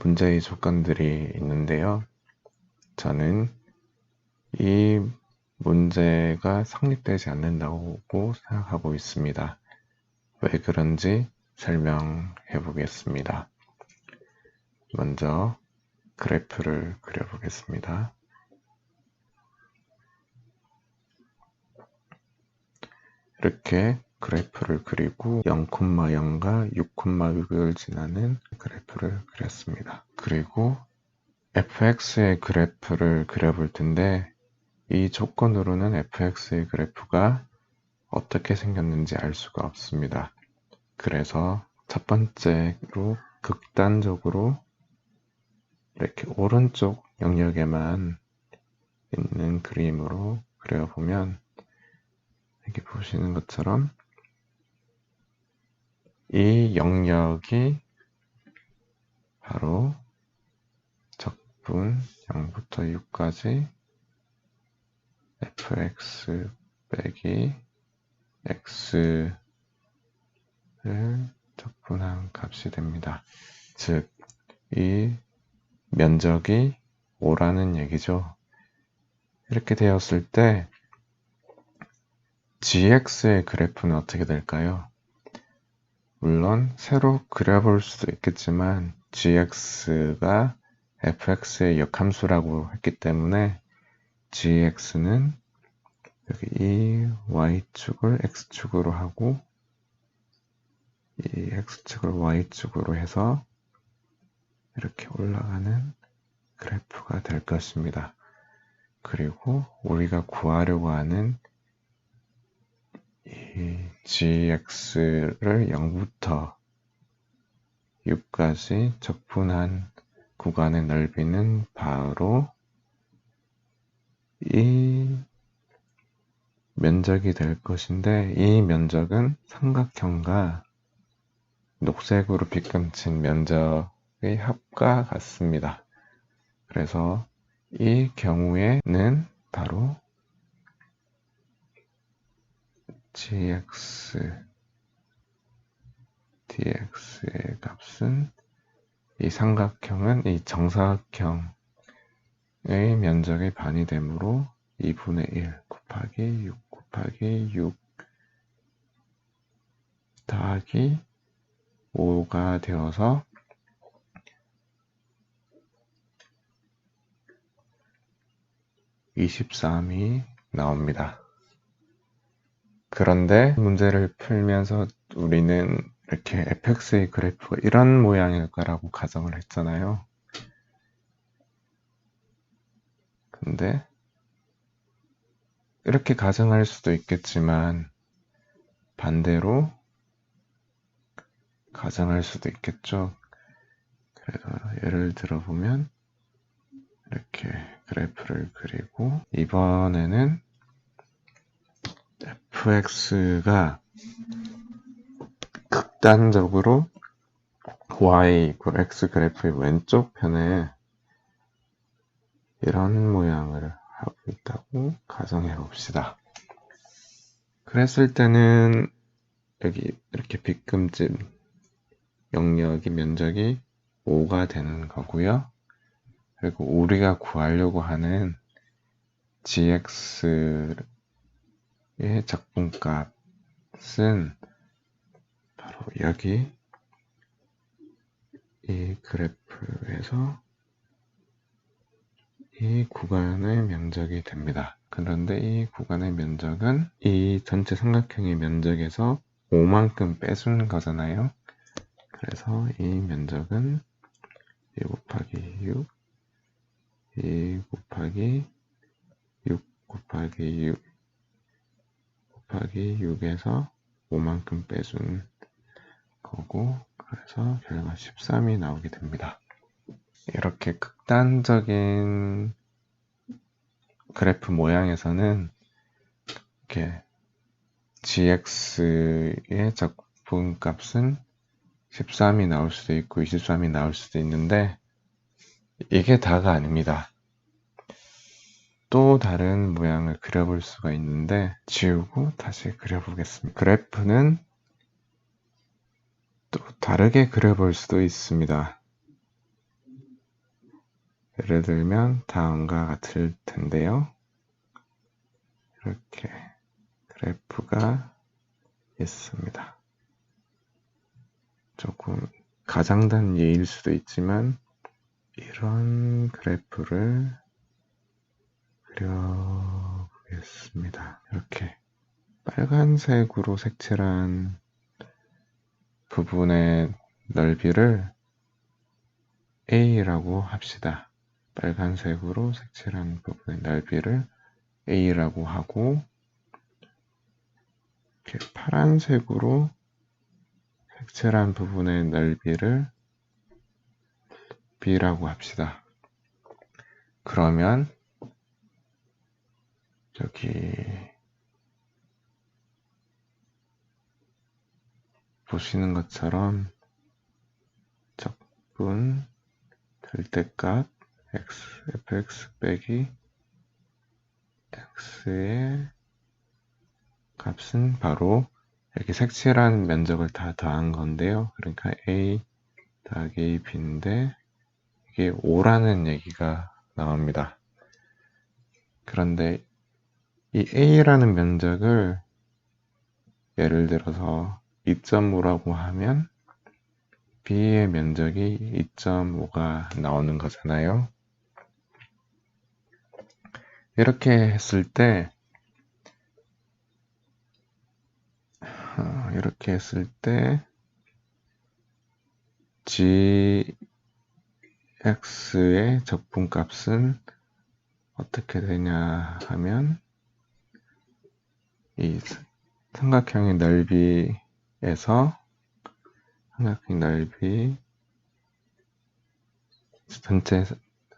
문제의 조건들이 있는데요. 저는 이 문제가 성립되지 않는다고 생각하고 있습니다. 왜 그런지 설명해 보겠습니다. 먼저 그래프를 그려보겠습니다. 이렇게 그래프를 그리고 0,0과 6,6을 지나는 그래프를 그렸습니다. 그리고 fx의 그래프를 그려볼 텐데 이 조건으로는 fx의 그래프가 어떻게 생겼는지 알 수가 없습니다. 그래서 첫 번째로 극단적으로 이렇게 오른쪽 영역에만 있는 그림으로 그려보면 여기 보시는 것처럼 이 영역이 바로 적분 0부터 6까지 fx 빼기 x를 적분한 값이 됩니다. 즉, 이 면적이 5라는 얘기죠. 이렇게 되었을 때 gx의 그래프는 어떻게 될까요? 물론 새로 그려볼 수도 있겠지만 gx가 fx의 역함수라고 했기 때문에 gx는 여기 이 y축을 x축으로 하고 이 x축을 y축으로 해서 이렇게 올라가는 그래프가 될 것입니다. 그리고 우리가 구하려고 하는 이 gx를 0부터 6까지 적분한 구간의 넓이는 바로 이 면적이 될 것인데 이 면적은 삼각형과 녹색으로 빗금친 면적의 합과 같습니다. 그래서 이 경우에는 바로 gx dx의 값은 이 삼각형은 이 정사각형의 면적의 반이 되므로 2분의 1 곱하기 6 곱하기 6 더하기 5가 되어서 23이 나옵니다. 그런데 문제를 풀면서 우리는 이렇게 fx의 그래프가 이런 모양일 거라고 가정을 했잖아요. 근데 이렇게 가정할 수도 있겠지만 반대로 가정할 수도 있겠죠. 그래서 예를 들어보면 이렇게 그래프를 그리고 이번에는 fx가 극단적으로 y = x 그래프의 왼쪽 편에 이런 모양을 하고 있다고 가정해 봅시다. 그랬을 때는 여기 이렇게 빗금질 영역의 면적이 5가 되는 거고요. 그리고 우리가 구하려고 하는 gx의 적분값은 바로 여기 이 그래프에서 이 구간의 면적이 됩니다. 그런데 이 구간의 면적은 이 전체 삼각형의 면적에서 5만큼 빼준 거잖아요. 그래서 이 면적은 2 곱하기 6, 2 곱하기 6 곱하기 6 곱하기 6에서 5만큼 빼준 거고, 그래서 결과 13이 나오게 됩니다. 이렇게 극단적인 그래프 모양에서는 이렇게 gx의 적분값은 13이 나올 수도 있고 23이 나올 수도 있는데 이게 다가 아닙니다. 또 다른 모양을 그려볼 수가 있는데 지우고 다시 그려보겠습니다. 그래프는 또 다르게 그려볼 수도 있습니다. 예를 들면 다음과 같을 텐데요. 이렇게 그래프가 있습니다. 조금 가장된 예일 수도 있지만 이런 그래프를 그려보겠습니다. 이렇게 빨간색으로 색칠한 부분의 넓이를 A라고 합시다. 빨간색으로 색칠한 부분의 넓이를 A라고 하고, 이렇게 파란색으로 색칠한 부분의 넓이를 B라고 합시다. 그러면 여기 보시는 것처럼 적분 절대값 fx 빼기 x의 값은 바로 이렇게 색칠한 면적을 다 더한 건데요. 그러니까 a 더하기 a b인데 이게 5라는 얘기가 나옵니다. 그런데 이 a라는 면적을 예를 들어서 2.5라고 하면 b의 면적이 2.5가 나오는 거잖아요. 이렇게 했을 때 gx의 적분값은 어떻게 되냐 하면 이 삼각형의 넓이에서 전체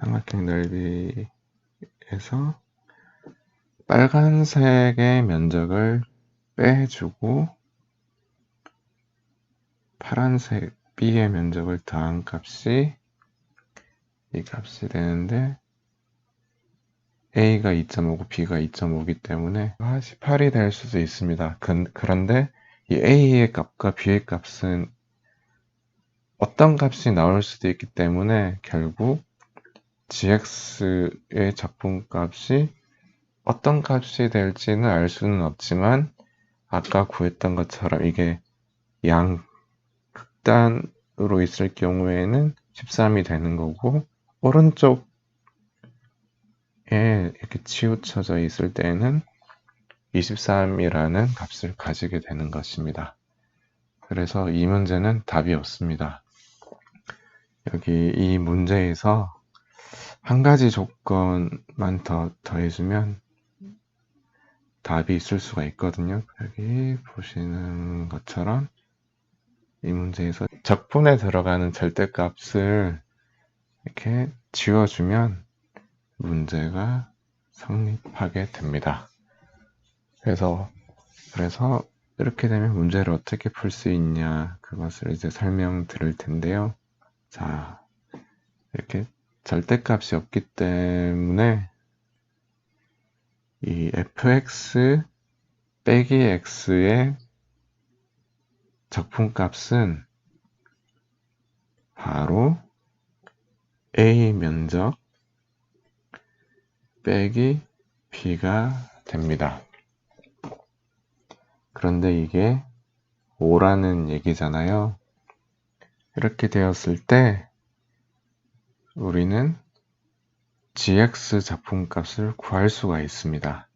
삼각형 넓이에서 빨간색의 면적을 빼주고 파란색 B의 면적을 더한 값이 이 값이 되는데 A가 2.5고 B가 2.5이기 때문에 18이 될 수도 있습니다. 그런데 이 A의 값과 B의 값은 어떤 값이 나올 수도 있기 때문에 결국 gx의 적분값이 어떤 값이 될지는 알 수는 없지만 아까 구했던 것처럼 이게 양극단으로 있을 경우에는 13이 되는 거고 오른쪽에 이렇게 치우쳐져 있을 때는 23이라는 값을 가지게 되는 것입니다. 그래서 이 문제는 답이 없습니다. 여기 이 문제에서 한 가지 조건만 더 더해주면 답이 있을 수가 있거든요. 여기 보시는 것처럼 이 문제에서 적분에 들어가는 절대값을 이렇게 지워주면 문제가 성립하게 됩니다. 그래서 이렇게 되면 문제를 어떻게 풀 수 있냐 그것을 이제 설명드릴 텐데요. 자, 이렇게 절대값이 없기 때문에 이 fx 빼기 x의 적분값은 바로 a 면적 빼기 b가 됩니다. 그런데 이게 5라는 얘기잖아요. 이렇게 되었을 때 우리는 gx 적분값을 구할 수가 있습니다.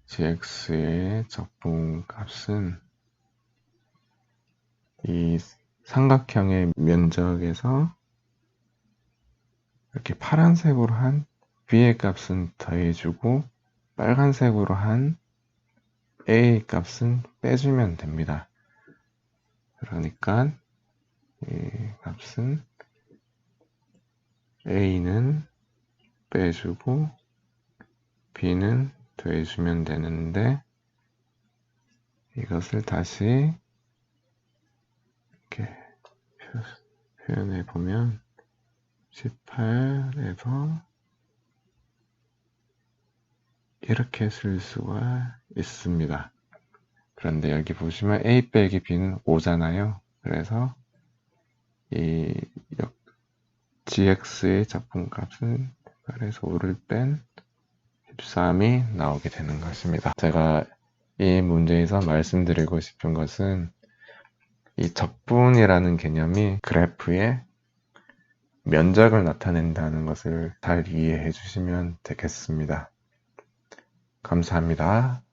gx의 적분값은 이 삼각형의 면적에서 이렇게 파란색으로 한 b의 값은 더해주고 빨간색으로 한 a의 값은 빼주면 됩니다. 그러니까 이 값은 a는 빼주고 b는 더해주면 되는데 이것을 다시 이렇게 표현해 보면 18에서 이렇게 쓸 수가 있습니다. 그런데 여기 보시면 a 빼기 b는 5잖아요. 그래서 이 gx의 작분값은 8에서 5를 뺀 13이 나오게 되는 것입니다. 제가 이 문제에서 말씀드리고 싶은 것은 이 적분이라는 개념이 그래프의 면적을 나타낸다는 것을 잘 이해해 주시면 되겠습니다. 감사합니다.